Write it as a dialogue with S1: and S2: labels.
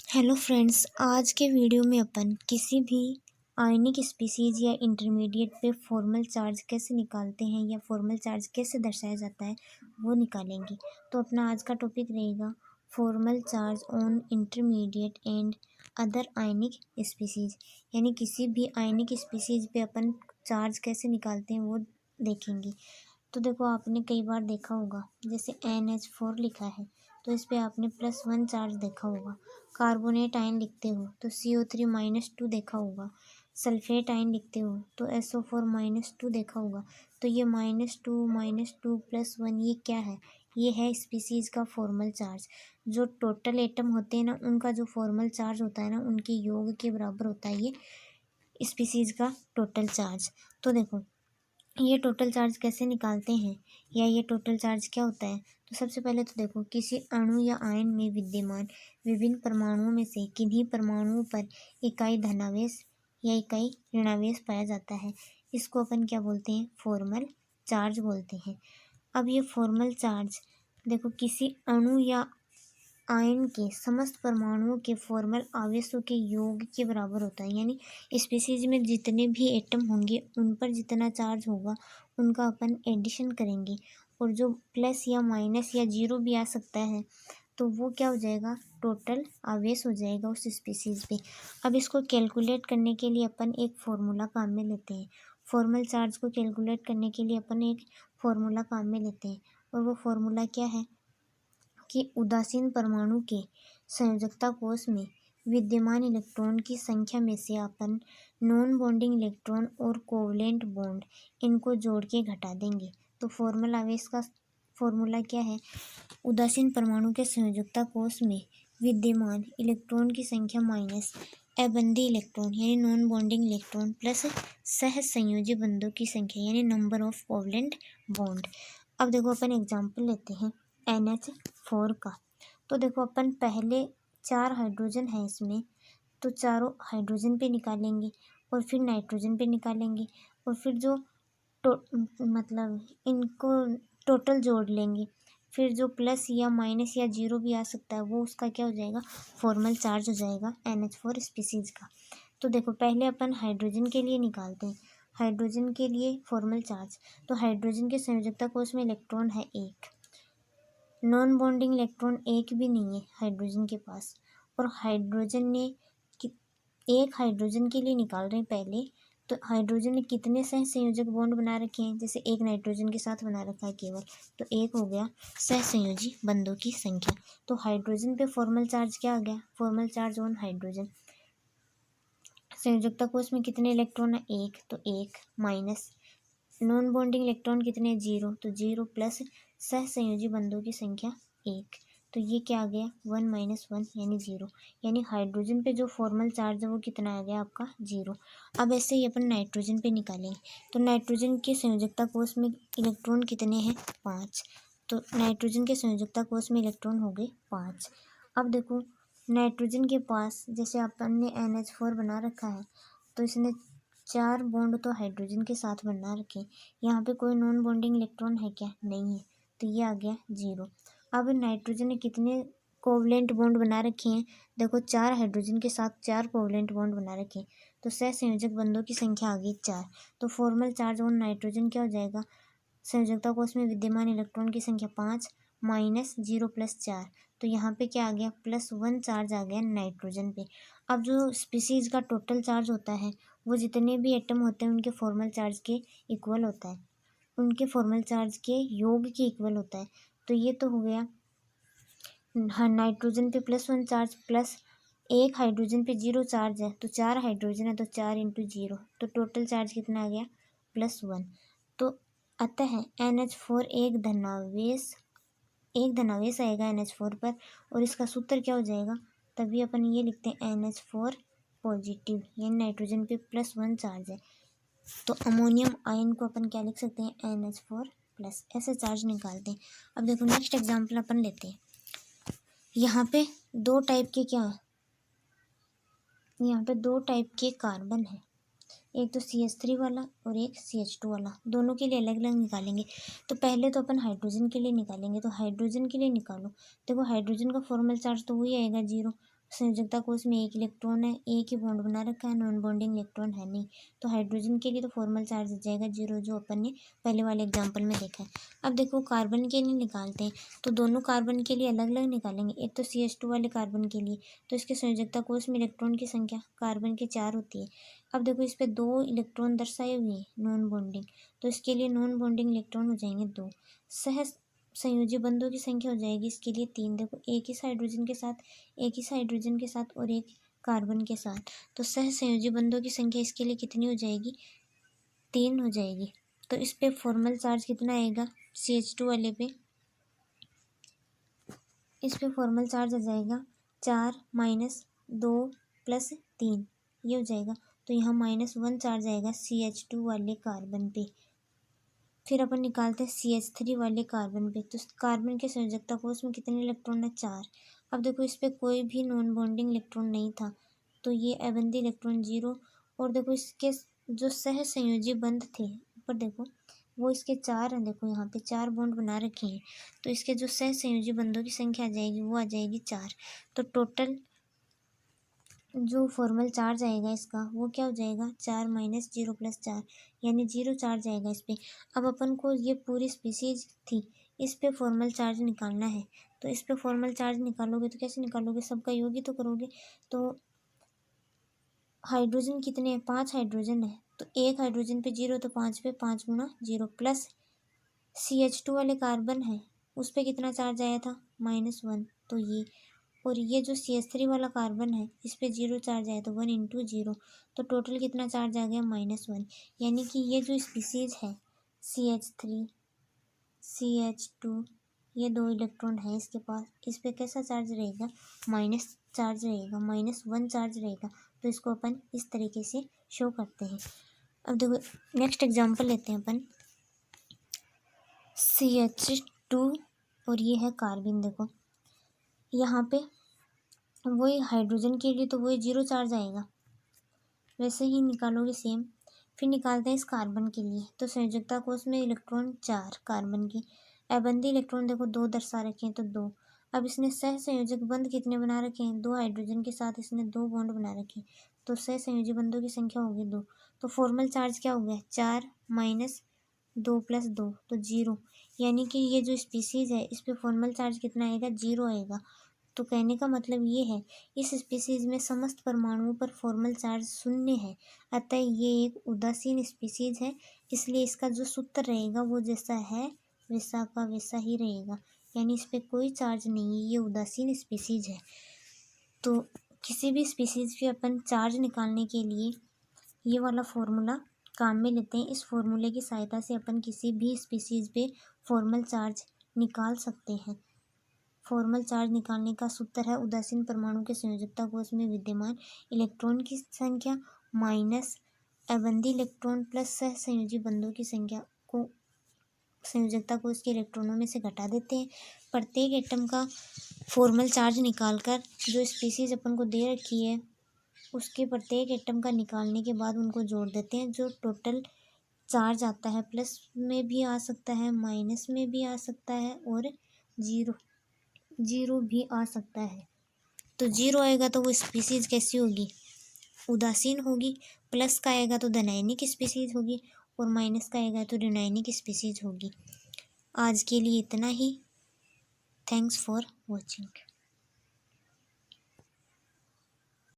S1: Hello friends, आज के video में अपन किसी भी आयनिक स्पीसीज या इंटरमीडिएट पे फॉर्मल चार्ज कैसे निकालते हैं या फॉर्मल चार्ज कैसे दर्शाया जाता है वो निकालेंगे। तो अपना आज का टॉपिक रहेगा formal charge on intermediate and other ionic species, यानी किसी भी आयनिक स्पीसीज पे अपन चार्ज कैसे निकालते हैं वो देखेंगे। तो देखो, आपने कई बार देखा होगा, जैसे NH4 लिखा है तो इस पे आपने +1 चार्ज देखा होगा। कार्बोनेट आयन लिखते हो तो CO3-2 देखा होगा। सल्फेट आयन लिखते हो तो SO4-2 देखा होगा। तो ये -2 +1 ये क्या है? ये है स्पीसीज का फॉर्मल चार्ज। जो टोटल एटम होते हैं ना, उनका जो फॉर्मल चार्ज होता है ना, उनके योग के बराबर होता है ये स्पीसीज का टोटल चार्ज। तो देखो, ये टोटल चार्ज कैसे निकालते हैं या ये टोटल चार्ज क्या होता है। तो सबसे पहले तो देखो, किसी अणु या आयन में विद्यमान विभिन्न परमाणुओं में से किन्हीं परमाणुओं पर इकाई धनावेश या इकाई ऋणावेश पाया जाता है, इसको अपन क्या बोलते हैं? फॉर्मल चार्ज बोलते हैं। अब ये फॉर्मल चार्ज देखो, किसी अणु या आयन के समस्त परमाणुओं के फॉर्मल आवेशों के योग के बराबर होता है। यानी स्पीसीज में जितने भी एटम होंगे उन पर जितना चार्ज होगा उनका अपन एडिशन करेंगे, और जो प्लस या माइनस या जीरो भी आ सकता है तो वो क्या हो जाएगा? टोटल आवेश हो जाएगा उस स्पीसीज पे। अब इसको कैलकुलेट करने के लिए अपन एक फॉर्मूला काम में लेते हैं। फॉर्मल चार्ज को कैलकुलेट करने के लिए अपन एक फॉर्मूला काम में लेते हैं, और वो फॉर्मूला क्या है कि उदासीन परमाणु के संयोजकता कोष में विद्यमान इलेक्ट्रॉन की संख्या में से अपन नॉन बॉन्डिंग इलेक्ट्रॉन और कोवलेंट बॉन्ड इनको जोड़ के घटा देंगे। तो फॉर्मल आवेश का फॉर्मूला क्या है? उदासीन परमाणु के संयोजकता कोष में विद्यमान इलेक्ट्रॉन की संख्या माइनस अबंधी इलेक्ट्रॉन यानी नॉन बॉन्डिंग इलेक्ट्रॉन प्लस सह संयोजी बंधों की संख्या यानी नंबर ऑफ कोवलेंट बॉन्ड। अब देखो, अपन एग्जांपल लेते हैं NH4 का। तो देखो, अपन पहले 4 हाइड्रोजन है इसमें, तो चारों हाइड्रोजन पे निकालेंगे और फिर नाइट्रोजन पे निकालेंगे, और फिर जो मतलब इनको टोटल जोड़ लेंगे। फिर जो प्लस या माइनस या जीरो भी आ सकता है वो उसका क्या हो जाएगा? फॉर्मल चार्ज हो जाएगा NH4 स्पीसीज का। तो देखो, पहले अपन हाइड्रोजन के लिए निकालते हैं। हाइड्रोजन के लिए फॉर्मल चार्ज, तो हाइड्रोजन के संयोजकता कोष में इलेक्ट्रॉन है एक, नॉन बॉन्डिंग इलेक्ट्रॉन एक भी नहीं है हाइड्रोजन के पास। और हाइड्रोजन ने एक हाइड्रोजन के लिए निकाल रहे हैं पहले, तो हाइड्रोजन ने कितने सह संयोजक बॉन्ड बना रखे हैं? जैसे एक नाइट्रोजन के साथ बना रखा है केवल, तो एक हो गया सह संयोजी बंधों की संख्या। तो हाइड्रोजन पे फॉर्मल चार्ज क्या आ गया? Formal charge on hydrogen. संयोजकता कोष में कितने इलेक्ट्रॉन है? एक, तो एक माइनस नॉन बॉन्डिंग इलेक्ट्रॉन कितने? जीरो, तो जीरो प्लस सह संयोजी बंधों की संख्या एक, तो ये क्या आ गया? 1 - 1 यानी जीरो। यानी हाइड्रोजन पे जो फॉर्मल चार्ज है वो कितना आ गया आपका? जीरो। अब ऐसे ही अपन नाइट्रोजन पे निकालेंगे। तो नाइट्रोजन के संयोजकता कोष में इलेक्ट्रॉन कितने हैं? 5। तो नाइट्रोजन के संयोजकता कोष में इलेक्ट्रॉन हो गए 5। अब देखो, नाइट्रोजन के पास जैसे अपन ने NH4 बना रखा है, तो इसने 4 बॉन्ड तो हाइड्रोजन के साथ बना रखे। यहाँ पे कोई नॉन बॉन्डिंग इलेक्ट्रॉन है क्या? नहीं है, तो ये आ गया जीरो। अब नाइट्रोजन ने कितने कोवलेंट बॉन्ड बना रखे हैं? देखो, 4 हाइड्रोजन के साथ 4 कोवलेंट बॉन्ड बना रखे हैं, तो सह संयोजक बंधों की संख्या आ गई 4। तो फॉर्मल चार्ज ऑन नाइट्रोजन क्या हो जाएगा? संयोजकता कोष में विद्यमान इलेक्ट्रॉन की संख्या 5 माइनस 0 प्लस 4, तो यहाँ पे क्या आ गया? +1 चार्ज आ गया नाइट्रोजन पे। अब जो स्पीसीज का टोटल चार्ज होता है वो जितने भी एटम होते हैं उनके फॉर्मल चार्ज के इक्वल होता है, उनके फॉर्मल चार्ज के योग के इक्वल होता है। तो ये तो हो गया, हाँ, नाइट्रोजन पे +1 चार्ज प्लस एक हाइड्रोजन पे 0 चार्ज है, तो 4 हाइड्रोजन है तो 4 × 0, तो टोटल चार्ज कितना आ गया? +1। तो अतः NH4 एक धनावेश आएगा NH4 पर, और इसका सूत्र क्या हो जाएगा? तभी अपन ये लिखते हैं NH4 पॉजिटिव, यानी नाइट्रोजन पे +1 चार्ज है। तो अमोनियम आयन को अपन क्या लिख सकते हैं? NH4+। ऐसे चार्ज निकालते हैं। अब देखो, नेक्स्ट एग्जाम्पल अपन लेते हैं। यहाँ पे दो टाइप के क्या है? यहाँ पे दो टाइप के कार्बन है, एक तो CH3 वाला और एक CH2 वाला। दोनों के लिए अलग अलग निकालेंगे। तो पहले तो अपन हाइड्रोजन के लिए निकालेंगे, तो हाइड्रोजन के लिए निकालो। देखो, हाइड्रोजन का फॉर्मल चार्ज तो वही आएगा जीरो। संयोजकता कोष में एक इलेक्ट्रॉन है, एक ही बॉन्ड बना रखा है, नॉन बॉन्डिंग इलेक्ट्रॉन है नहीं। तो हाइड्रोजन के लिए तो फॉर्मल चार्ज आ जाएगा 0, जो अपन ने पहले वाले एग्जाम्पल में देखा है। अब देखो कार्बन के लिए निकालते हैं, तो दोनों कार्बन के लिए अलग अलग निकालेंगे। एक तो CH2 वाले कार्बन के लिए, तो इसके संयोजकता कोष में इलेक्ट्रॉन की संख्या कार्बन की 4 होती है। अब देखो इस पर 2 इलेक्ट्रॉन दर्शाए हुए हैं नॉन बॉन्डिंग, तो इसके लिए नॉन बॉन्डिंग इलेक्ट्रॉन हो जाएंगे 2। सह संयोजी बंधों की संख्या हो जाएगी इसके लिए 3। देखो एक इस हाइड्रोजन के साथ, एक इस हाइड्रोजन के साथ और एक कार्बन के साथ, तो सह संयोजी बंधों की संख्या इसके लिए कितनी हो जाएगी? 3 हो जाएगी। तो इस पे फॉर्मल चार्ज कितना आएगा? CH2 वाले पे इस पे फॉर्मल चार्ज आ जाएगा 4 - 2 + 3, ये हो जाएगा। तो यहाँ -1 चार्ज आएगा CH2 वाले कार्बन पे। फिर अपन निकालते हैं CH3 वाले कार्बन पे, तो कार्बन के संयोजकता कोष में कितने इलेक्ट्रॉन है? 4। अब देखो इस पे कोई भी नॉन बॉन्डिंग इलेक्ट्रॉन नहीं था, तो ये अबंधी इलेक्ट्रॉन 0। और देखो इसके जो सह संयोजी बंध थे ऊपर देखो, वो इसके 4 हैं। देखो यहाँ पे 4 बॉन्ड बना रखे हैं, तो इसके जो सह संयोजी बंधों की संख्या आ जाएगी वो आ जाएगी 4। तो टोटल जो फॉर्मल चार्ज आएगा इसका वो क्या हो जाएगा? 4 - 0 + 4, यानी 0 चार्ज आएगा इस पे। अब अपन को ये पूरी स्पीसीज थी, इस पे फॉर्मल चार्ज निकालना है। तो इस पे फॉर्मल चार्ज निकालोगे तो कैसे निकालोगे? सबका योग ही तो करोगे। तो हाइड्रोजन कितने हैं? 5 हाइड्रोजन है, तो एक हाइड्रोजन पे 0, तो 5 पे 5 × 0 प्लस CH2 वाले कार्बन है, उस पे कितना चार्ज आया था? -1, तो ये। और ये जो CH3 वाला कार्बन है इस पे 0 चार्ज आया, तो 1 × 0, तो टोटल कितना चार्ज आ गया? -1। यानी कि ये जो स्पीसीज है CH3 CH2, ये 2 इलेक्ट्रॉन है इसके पास, इस पे कैसा चार्ज रहेगा? माइनस चार्ज रहेगा, -1 चार्ज रहेगा। तो इसको अपन इस तरीके से शो करते हैं। अब देखो नेक्स्ट एग्जांपल लेते हैं अपन, CH2 और ये है कार्बन। देखो यहाँ पे वही हाइड्रोजन के लिए तो वही 0 चार्ज आएगा, वैसे ही निकालोगे सेम। फिर निकालते हैं इस कार्बन के लिए, तो संयोजकता कोष में इलेक्ट्रॉन 4 कार्बन की, अबंधी इलेक्ट्रॉन देखो 2 दर्शा रखे हैं, तो 2। अब इसने सह संयोजक बंध कितने बना रखे हैं? 2 हाइड्रोजन के साथ इसने 2 बॉन्ड बना रखे हैं, तो सह संयोजी बंधों की संख्या होगी 2। तो फॉर्मल चार्ज क्या हो गया? 4 - 2 + 2, तो 0। यानी कि ये जो स्पीसीज है इस पे फॉर्मल चार्ज कितना आएगा? 0 आएगा। तो कहने का मतलब ये है, इस स्पीसीज में समस्त परमाणुओं पर फॉर्मल चार्ज 0 है, अतः ये एक उदासीन स्पीसीज है। इसलिए इसका जो सूत्र रहेगा वो जैसा है वैसा का वैसा ही रहेगा, यानी इस पे कोई चार्ज नहीं है, ये उदासीन स्पीसीज है। तो किसी भी स्पीसीज पे अपन चार्ज निकालने के लिए ये वाला फॉर्मूला काम में लेते हैं। इस फॉर्मूले की सहायता से अपन किसी भी स्पीसीज पे फॉर्मल चार्ज निकाल सकते हैं। फॉर्मल चार्ज निकालने का सूत्र है उदासीन परमाणु के संयोजकता कोष में विद्यमान इलेक्ट्रॉन की संख्या माइनस अबंधी इलेक्ट्रॉन प्लस सह संयोजी बंधों की संख्या को संयोजकता कोष के इलेक्ट्रॉनों में से घटा देते हैं। प्रत्येक एटम का फॉर्मल चार्ज निकालकर जो स्पीसीज अपन को दे रखी है उसके प्रत्येक एटम का निकालने के बाद उनको जोड़ देते हैं। जो टोटल चार्ज आता है प्लस में भी आ सकता है, माइनस में भी आ सकता है और जीरो भी आ सकता है। तो 0 आएगा तो वो स्पीसीज कैसी होगी? उदासीन होगी। प्लस का आएगा तो धनायनिक स्पीसीज होगी और माइनस का आएगा तो ऋणायनिक स्पीसीज होगी। आज के लिए इतना ही। Thanks for watching.